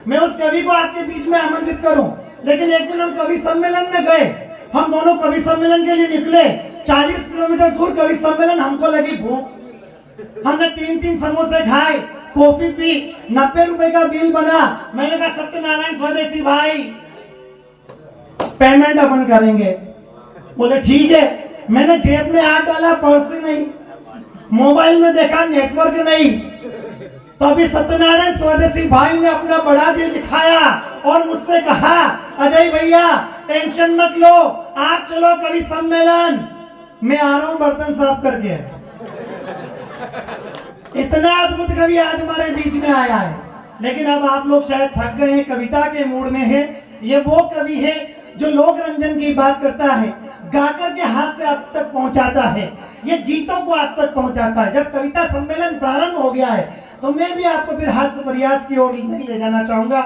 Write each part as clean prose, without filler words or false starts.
मैं उस कवि को आपके बीच में आमंत्रित करूं, लेकिन एक दिन हम कवि सम्मेलन में गए। हम दोनों कवि सम्मेलन के लिए निकले। 40 किलोमीटर दूर कवि सम्मेलन, हमको लगी भूख। हमने 3-3 समोसे खाए, कॉफी पी, 90 रुपए का बिल बना। मैंने कहा सत्यनारायण स्वदेशी भाई पेमेंट अपन करेंगे। बोले ठीक है। मैंने जेब में हाथ डाला, पर्स नहीं, मोबाइल में देखा नेटवर्क नहीं। तो अभी सत्यनारायण स्वदेशी भाई ने अपना बड़ा दिल दिखाया और मुझसे कहा अजय भैया टेंशन मत लो, आप चलो कवि सम्मेलन, मैं आ रहा हूं बर्तन साफ करके। इतना अद्भुत कवि आज हमारे बीच में आया है। लेकिन अब आप लोग शायद थक गए हैं, कविता के मूड में है। ये वो कवि है जो लोक रंजन की बात करता है, गाकर के हाथ से आप तक पहुंचाता है, ये गीतों को आप तक पहुंचाता है। जब कविता सम्मेलन प्रारंभ हो गया है तो मैं भी आपको फिर हास्य प्रयास की ओर नहीं ले जाना चाहूंगा।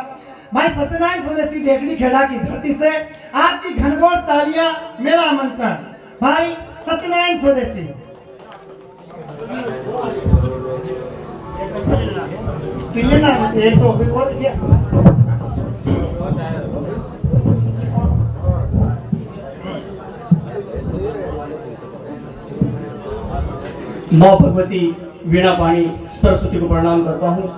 भाई सत्यनारायण स्वदेशी डेगड़ी खेड़ा की धरती से आपकी घनघोर तालियां मेरा आमंत्रण। भाई सत्यनारायण स्वदेशी। एक तो माँ भगवती वीणा पाणी सरस्वती को प्रणाम करता हूँ,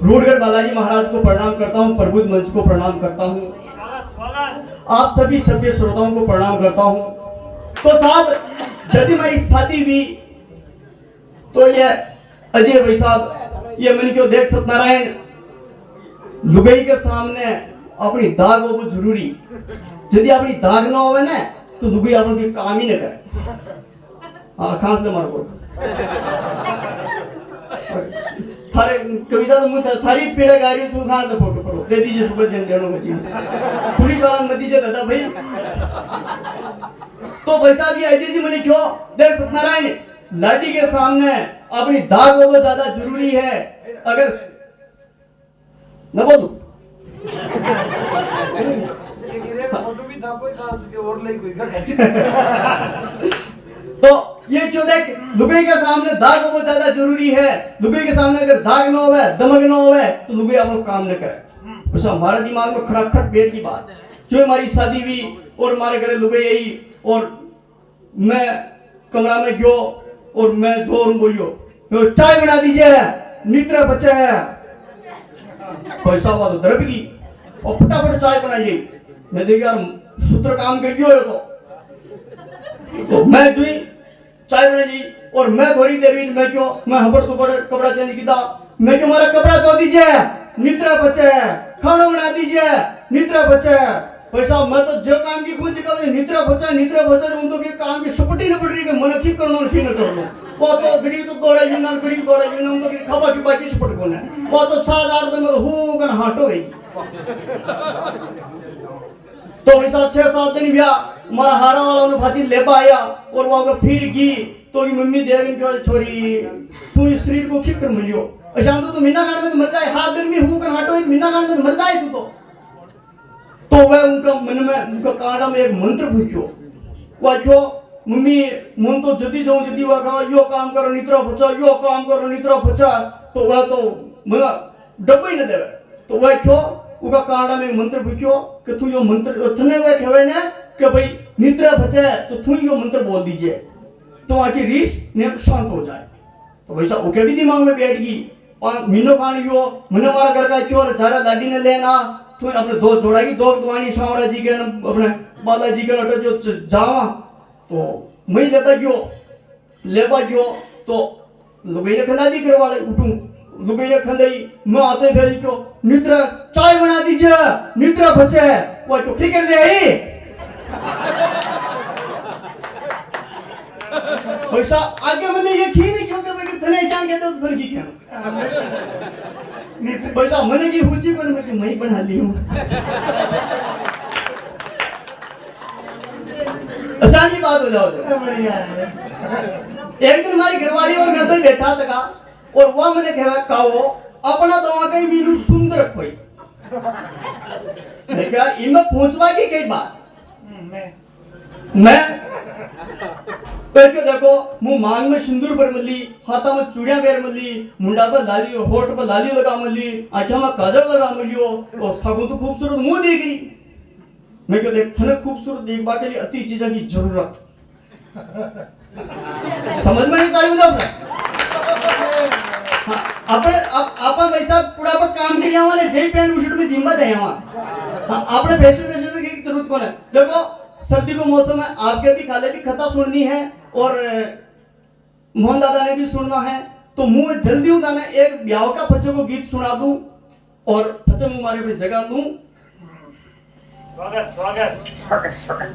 रूडगढ़ बालाजी महाराज को प्रणाम करता हूँ, प्रबुद्ध मंच को प्रणाम करता हूँ, आप सभी सभ्य श्रोताओं को प्रणाम करता हूँ। तो साहब यदि हमारी शादी हुई तो ये अजय भाई साहब ये मैंने क्यों देख सत्यनारायण लुगाई के सामने अपनी दाग हो वो जरूरी। यदि अपनी दाग ना हो ना तो लुगाई अपन काम ही न करे। हाँ खास से मारो थारे कविता तो मुझे थारी पीड़ा गा रही तू कहाँ से फोटो पढ़ो दे दीजिए सुबह जन देनों को चीज पुलिस वाला मत दीजिए दादा भाई। तो भाई साहब ये अजय जी मैंने क्यों देख सत्यनारायण लाडी के सामने अपनी दाग हो तो ज्यादा जरूरी है। अगर न बोलू तो ये क्यों देख लुगाई के सामने दाग बहुत ज्यादा जरूरी है। लुगाई के सामने अगर दाग ना होवे दमक ना होवे तो लुगाई आप लोग काम न करे। वैसा हमारे दिमाग में खड़ाखट पेट की बात क्यों हमारी शादी हुई और हमारे घरे लुगाई आई और मैं कमरा में गयो और मैं जोर बोलियो तो चाय बना दीजिए नित्र बच्चे है पैसा हुआ तो दरब की और फटाफट चाय बनाइए। मैं देखिए यार सूत्र काम कर दियो तो मैं जो चाय बनाई और मैं थोड़ी देर मैं क्यों मैं हबड़ तो बड़े कपड़ा चेंज किया मैं क्यों हमारा कपड़ा धो दीजिए निद्रा बचे है खाना बना दीजिए निद्रा बचे है। पैसा मैं तो जो काम की कुछ निद्रा बचा उनको के काम की सुपटी न पड़ रही है मन की करनो की न करनो वो तो गड़ी तो दौड़ा यूनान गड़ी दौड़ा यूनान उनको की खबा की बाकी सुपट कोने वो तो 7-8 दिन में हो गन हाटो गई। तो वैसा 6-7 दिन भैया हमारा हारा वाला उन्हें भाजी ले पाया और वहां का फिर की तो की मम्मी देख इनके छोरी तू इस शरीर को ठीक कर मिलियो अशांत तो मीना गांड में तो मर जाए हाथ दिन में हूं कर हटो मीना गांड में तो मर जाए तू तो वह उनका मन में उनका कांडा में एक मंत्र पूछो वह क्यों मम्मी मन तो जदी जाऊं जदी वह कहा यो काम करो निद्रा बचा यो काम करो निद्रा बचा तो वह तो मना डब्बा ही न देवे तो वह क्यों उनका कांडा में मंत्र पूछो कि तू यो मंत्र थने वह कहवे ने कि भाई निद्रा बचे तो तू यो मंत्र बोल दीजिए तो वहां की रीस ने शांत हो जाए। तो वैसा ओके भी दिमाग में बैठ गई मीनो खान यो मैंने हमारा घर का क्यों झारा लाडी ने लेना तो अपने दोस्त जोड़ाएगी दो दुआनी शामरा जी के अपने बालाजी के अटर जो जावा तो मैं लेता क्यों लेबा क्यों तो लुगाई ने खंदा दी करवा ले उठूं लुगाई ने खंदाई मैं आते भेज क्यों निद्रा चाय बना दीजिए निद्रा बचे वो तो ठीक कर ले आई वैसा आगे मैंने ये खी नहीं क्यों कि थने जान के तो थन की क्या वैसा मैंने की हुजी पर मैं बना ली हूं आसानी बात हो जाओ बढ़िया है। एक दिन हमारी घरवाली और मैं तो बैठा था और वह मैंने कहा काओ अपना दवा कहीं मीनू सुंदर खोई मैं क्या इनमें पहुंचवा की कई बात मैं तो देखो मुंह मांग में सिंदूर पर मली, हाथा में चूड़िया बेर मली, मुंडा पर लाली, होठ पर लाली लगा मली, आंखों में काजल लगा मलियो, और थाकू तो खूबसूरत मुंह देख रही। मैं क्यों देख थने खूबसूरत देखबा के लिए अति चीजों की जरूरत समझ में नहीं ताली बजा આપણે આપા પૈસા પૂરા પર કામ કર્યા વાને જઈ પેન્ટ બુશર્ट में जिम्मा जाए वहां आपने फैशन की जरूरत कौन है। देखो सर्दी को मौसम है, आपके भी खाले भी कथा सुननी है और मोहन दादा ने भी सुनना है, तो मुंह जल्दी हूं दाना एक ब्याह का बच्चों को गीत सुना दूं और बच्चों मुंह मारे पे जगह दूं। स्वागत स्वागत स्वागत स्वागत।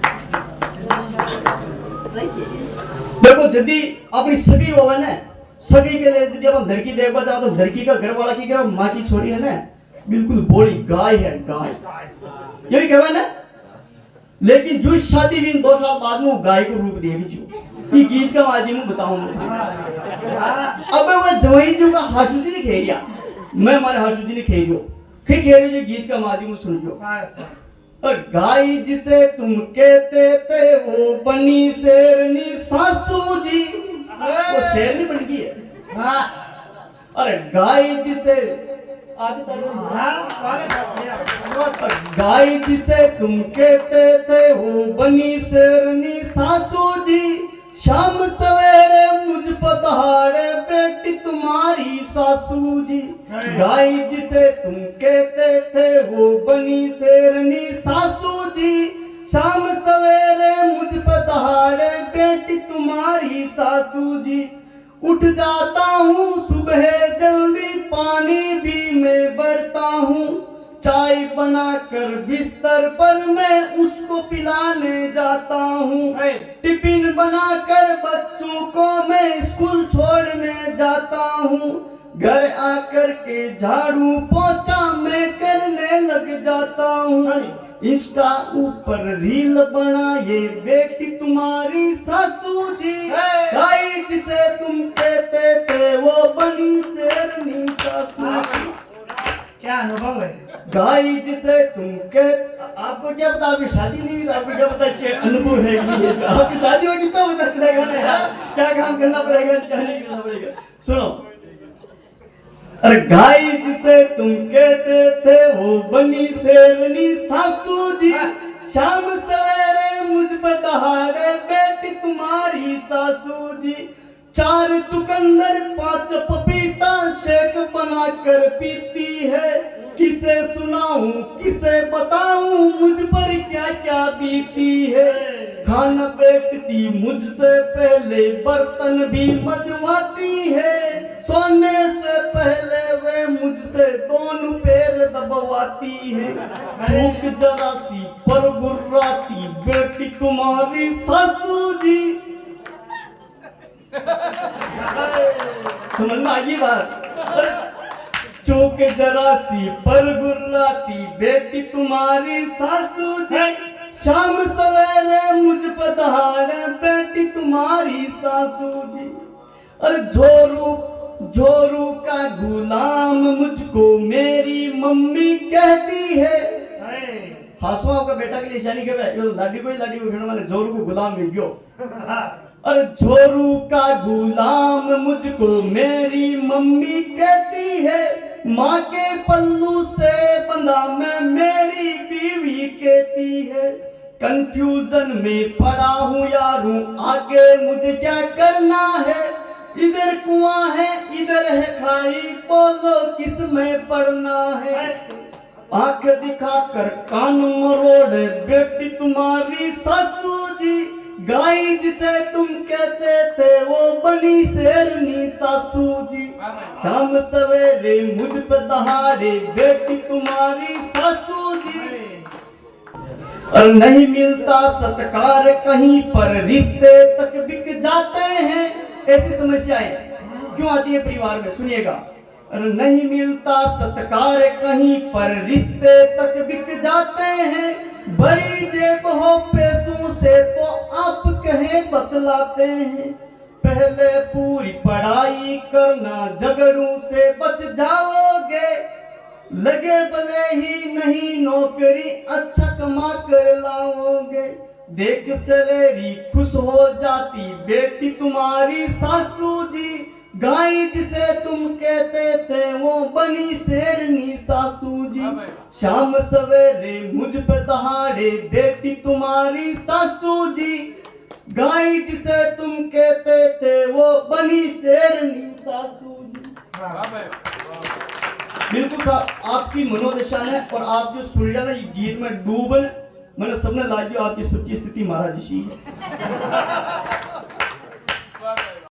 देखो यदि अपनी सगी होवे ना, सगी के लिए यदि अपन लड़की देखवा जाओ तो लड़की का घर वाला की क्या माँ की छोरी है ना, बिल्कुल बोली गाय है, गाय यही कहवा ना। लेकिन जो शादी भी 2 साल बाद में गाय को रूप देगी जो ये गीत का माध्यम में बताऊं। अब वह जवाई जो का हाशू जी ने खेरिया, मैं हमारे हाशू जी ने खेरियो खेरियो जो गीत का माध्यम में सुन लो। और गाय जिसे तुम कहते थे वो बनी शेरनी सासू जी, वो शेरनी बन गई है। अरे गाय जिसे गाय जिसे तुम कहते थे वो बनी शेरनी सासू जी, शाम सवेरे मुझ पर दहाड़े बेटी तुम्हारी सासू जी। गाय जिसे तुम कहते थे वो बनी शेरनी सासू जी, शाम सवेरे मुझ पर दहाड़े बेटी तुम्हारी सासू जी। उठ जाता हूँ सुबह जल्दी, पानी भी मैं भरता हूँ, चाय बनाकर बिस्तर पर मैं उसको पिलाने जाता हूँ, टिफिन बनाकर बच्चों को मैं स्कूल छोड़ने जाता हूँ, घर आकर के झाड़ू पोछा मैं करने लग जाता हूँ, इंस्टा ऊपर रील बनाए बेटी तुम्हारी सासू जी। गाय जिसे तुम कहते थे वो बनी शेरनी सासू जी। क्या अनुभव है। गाय जिसे तुम आपको क्या पता, आपकी शादी नहीं हुई, आपको क्या पता क्या अनुभव है कि आपकी शादी होगी तो पता चलेगा ना यार, क्या काम करना पड़ेगा क्या नहीं करना पड़ेगा। सुनो, अरे गाय जिसे तुम कहते थे वो बनी शेरनी सासू जी, शाम सवेरे मुझ पे दहाड़े बेटी तुम्हारी सासू जी। 4 चुकंदर 5 पपीता शेक बनाकर पीती है, किसे सुनाऊं किसे बताऊं मुझ पर क्या क्या बीती है। खाना बैठती मुझसे पहले बर्तन भी मजवाती है, सोने से पहले वे मुझसे दोनों पैर दबवाती है। भूख जरा सी पर गुर्राती बेटी तुम्हारी सासू जी। समझ में आ गई बात। चूक जरा सी पर गुर्राती बेटी तुम्हारी सासू जी, शाम सवेरे मुझ पर दहाड़े बेटी तुम्हारी सासू जी। अरे जोरू का गुलाम मुझको मेरी मम्मी कहती है। हासुआ का बेटा के लिए शानी कहे यो लाडी को खेलने वाले जोरू को गुलाम मिल गयो। अरे जोरू का गुलाम मुझको मेरी मम्मी कहती है, माँ के पल्लू से बंधा मैं मेरी बीवी कहती है। कंफ्यूजन में पड़ा हूँ यारूं, आगे मुझे क्या करना है। इधर कुआं है इधर है खाई, बोलो किस में पड़ना है। आंख दिखाकर कान मरोड़े बेटी तुम्हारी सासू जी। गाय जिसे तुम कहते थे वो बनी शेरनी सासू जी। शाम सवेरे मुझ पे दहाड़े बेटी तुम्हारी सासू जी। और नहीं मिलता सत्कार कहीं पर रिश्ते तक बिक जाते हैं। ऐसी समस्याएं क्यों आती है परिवार में, सुनिएगा। और नहीं मिलता सत्कार कहीं पर रिश्ते तक बिक जाते हैं। बड़ी जेब हो पैसों से तो आप कहें बतलाते हैं। पहले पूरी पढ़ाई करना झगड़ों से बच जाओगे। लगे भले ही नहीं नौकरी अच्छा कमा कर लाओगे। देख सवेरी खुश हो जाती बेटी तुम्हारी सासू जी, गाय जिसे तुम कहते थे वो बनी शेरनी सासू जी। शाम सवेरे मुझ पे दहाड़े बेटी तुम्हारी सासू जी, गाय जिसे तुम कहते थे वो बनी शेरनी सासू जी। बिल्कुल साहब आपकी मनोदशा ने और आप जो सुन रहे ना ये गीत में डूबन मैंने सबने लागियो आपकी सच्ची स्थिति महाराज जी है।